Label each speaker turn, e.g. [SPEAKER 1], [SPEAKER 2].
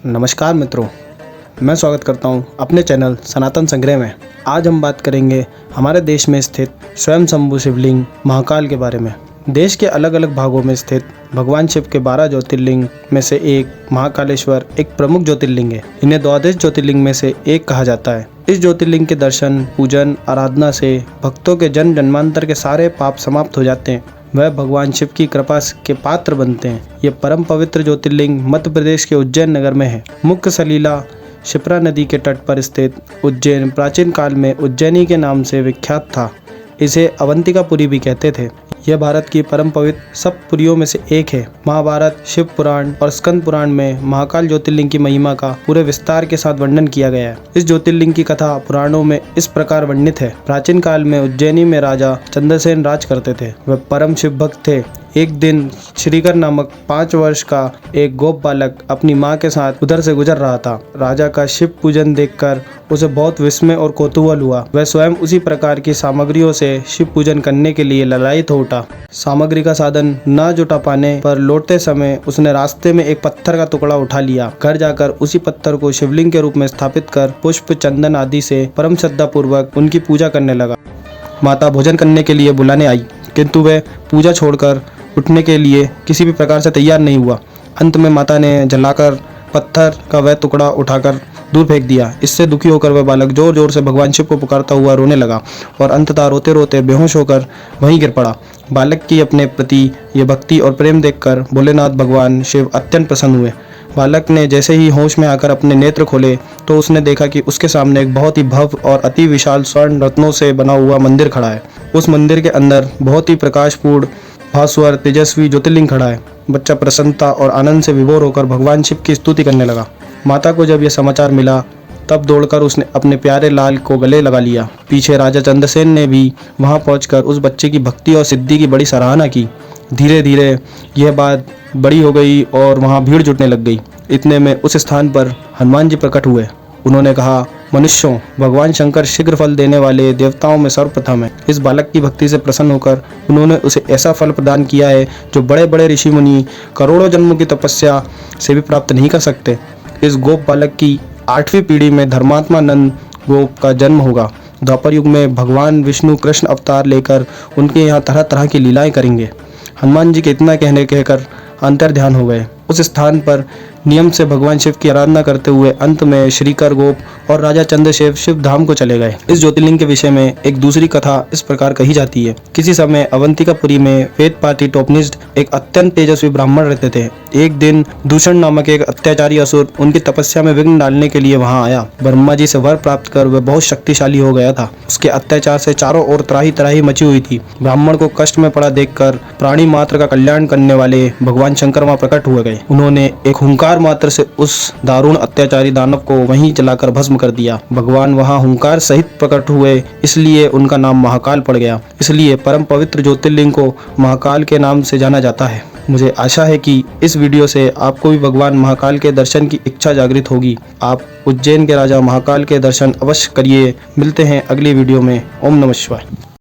[SPEAKER 1] नमस्कार मित्रों, मैं स्वागत करता हूं अपने चैनल सनातन संग्रह में। आज हम बात करेंगे हमारे देश में स्थित स्वयंभू शिवलिंग महाकाल के बारे में। देश के अलग अलग भागों में स्थित भगवान शिव के 12 ज्योतिर्लिंग में से एक महाकालेश्वर एक प्रमुख ज्योतिर्लिंग है। इन्हें द्वादश ज्योतिर्लिंग में से एक कहा जाता है। इस ज्योतिर्लिंग के दर्शन, पूजन, आराधना से भक्तों के जन्म जन्मांतर के सारे पाप समाप्त हो जाते हैं। वह भगवान शिव की कृपा के पात्र बनते हैं। ये परम पवित्र ज्योतिर्लिंग मध्य प्रदेश के उज्जैन नगर में है। मुख्य सलीला शिप्रा नदी के तट पर स्थित उज्जैन प्राचीन काल में उज्जैनी के नाम से विख्यात था। इसे अवंतिकापुरी भी कहते थे। यह भारत की परम पवित्र सब पुरियों में से एक है। महाभारत, शिव पुराण और स्कंद पुराण में महाकाल ज्योतिर्लिंग की महिमा का पूरे विस्तार के साथ वर्णन किया गया है। इस ज्योतिर्लिंग की कथा पुराणों में इस प्रकार वर्णित है। प्राचीन काल में उज्जैनी में राजा चंद्रसेन राज करते थे। वह परम शिव भक्त थे। एक दिन श्रीकर नामक 5 वर्ष का एक गोप बालक अपनी माँ के साथ उधर से गुजर रहा था। राजा का शिव पूजन देखकर उसे बहुत विस्मय और कौतूहल हुआ। वह स्वयं उसी प्रकार की सामग्रियों से शिव पूजन करने के लिए ललायित हो उठा। सामग्री का साधन न जुटा पाने पर लौटते समय उसने रास्ते में एक पत्थर का टुकड़ा उठा लिया। घर जाकर उसी पत्थर को शिवलिंग के रूप में स्थापित कर पुष्प, चंदन आदि से परम श्रद्धा पूर्वक उनकी पूजा करने लगा। माता भोजन करने के लिए बुलाने आई, किंतु वह पूजा छोड़कर उठने के लिए किसी भी प्रकार से तैयार नहीं हुआ। अंत में माता ने जलाकर पत्थर का वह टुकड़ा उठाकर दूर फेंक दिया। इससे दुखी होकर वह बालक जोर जोर से भगवान शिव को पुकारता हुआ रोने लगा और अंततः रोते रोते बेहोश होकर वहीं गिर पड़ा। बालक की अपने प्रति ये भक्ति और प्रेम देखकर भोलेनाथ भगवान शिव अत्यंत प्रसन्न हुए। बालक ने जैसे ही होश में आकर अपने नेत्र खोले तो उसने देखा कि उसके सामने एक बहुत ही भव्य और अति विशाल स्वर्ण रत्नों से बना हुआ मंदिर खड़ा है। उस मंदिर के अंदर बहुत ही प्रकाशपूर्ण, भास्वर, तेजस्वी ज्योतिर्लिंग खड़ा है। बच्चा प्रसन्नता और आनंद से विभोर होकर भगवान शिव की स्तुति करने लगा। माता को जब यह समाचार मिला तब दौड़कर उसने अपने प्यारे लाल को गले लगा लिया। पीछे राजा चंद्रसेन ने भी वहां पहुंचकर उस बच्चे की भक्ति और सिद्धि की बड़ी सराहना की। धीरे धीरे यह बात बड़ी हो गई और वहां भीड़ जुटने लग गई। इतने में उस स्थान पर हनुमान जी प्रकट हुए। उन्होंने कहा, मनुष्यों, भगवान शंकर शीघ्र फल देने वाले देवताओं में सर्वप्रथम है। इस बालक की भक्ति से प्रसन्न होकर उन्होंने उसे ऐसा फल प्रदान किया है जो बड़े बड़े ऋषि मुनि करोड़ों जन्मों की तपस्या से भी प्राप्त नहीं कर सकते। इस गोप बालक की 8वीं पीढ़ी में धर्मात्मा नंद गोप का जन्म होगा। द्वापर युग में भगवान विष्णु कृष्ण अवतार लेकर उनके यहाँ तरह तरह की लीलाएं करेंगे। हनुमान जी के इतना कहकर अंतर ध्यान हो गए। उस स्थान पर नियम से भगवान शिव की आराधना करते हुए अंत में श्रीकर गोप और राजा चंद्रसेन शिव धाम को चले गए। इस ज्योतिर्लिंग के विषय में एक दूसरी कथा इस प्रकार कही जाती है। किसी समय अवंतिकापुरी में वेदपाठी टोपनिष्ठ एक अत्यंत तेजस्वी ब्राह्मण रहते थे। एक दिन दूषण नामक एक अत्याचारी असुर उनकी तपस्या में विघ्न डालने के लिए वहां आया। ब्रह्मा जी से वर प्राप्त कर वह बहुत शक्तिशाली हो गया था। उसके अत्याचार से चारों ओर त्राही त्राही मची हुई थी। ब्राह्मण को कष्ट में पड़ा देखकर प्राणी मात्र का कल्याण करने वाले भगवान शंकर वहां प्रकट हुए गए। उन्होंने एक हुंकार मात्र से उस दारुण अत्याचारी दानव को वहीं जलाकर भस्म कर दिया। भगवान वहां हुंकार सहित प्रकट हुए, इसलिए उनका नाम महाकाल पड़ गया। इसलिए परम पवित्र ज्योतिर्लिंग को महाकाल के नाम से जाना जाता है। मुझे आशा है कि इस वीडियो से आपको भी भगवान महाकाल के दर्शन की इच्छा जागृत होगी। आप उज्जैन के राजा महाकाल के दर्शन अवश्य करिए। मिलते हैं अगली वीडियो में। ओम नमः शिवाय।